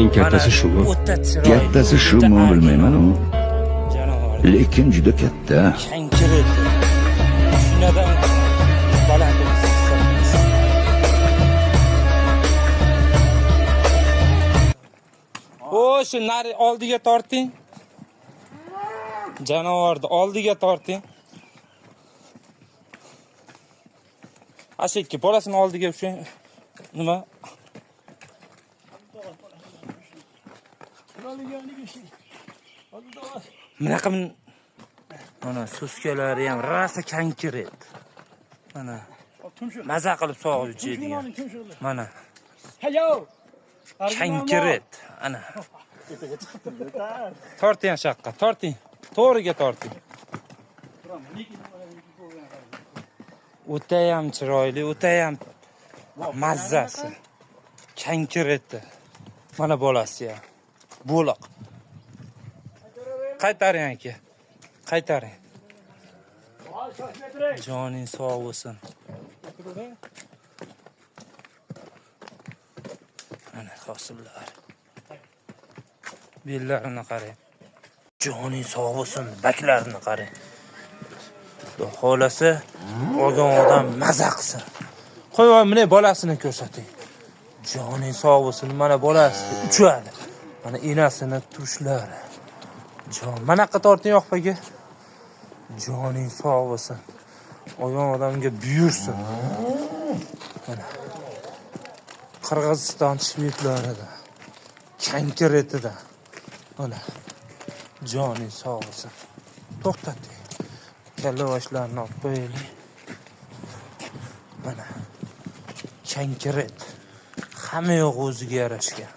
eng kattasi shu. o'ta chiroyli. Kattasi shumi bilmayman u. Jonivor. Lekin juda katta. Kankirdi. Shunadan balandlik hisoblaymiz. O, shu nari oldiga torting. Janovorni oldiga torting. Ashekki bolasini oldiga shu nima? Bunaqa mana suskalari ham rasa kankiret. Mana maza qilib sog'ib jeydigan. Mana kankiret. Ana. Torting shaqqa, torting. To'g'riga torting. O'ta ham chiroyli, o'ta ham mazzasi. Kankiretdi. Mana bolasi ham. Bo'liq. Qaytaring aka. Qaytaring. Joning sog' bo'lsin. Mana hosillar. Bellarini qarang. Joning sog' bo'lsin, baklarini qarang. Xolasi olgan odam maza qilsin. Qo'y, mana bolasini ko'rsating. Joning sog' bo'lsin, mana bolasi uchadi. Mana enasini tushlari. Mana qatorting yoqpaga. Joning sog' bo'lsin. Olgan odamga buyursin. Mana Qirg'iziston shvedlarida, kankiretida. Mana joning sog' bo'lsin. To'xtating. Kallavashlarni olib qo'yaylik. Mana kankiret. Hamma yo'q o'ziga yarashgan.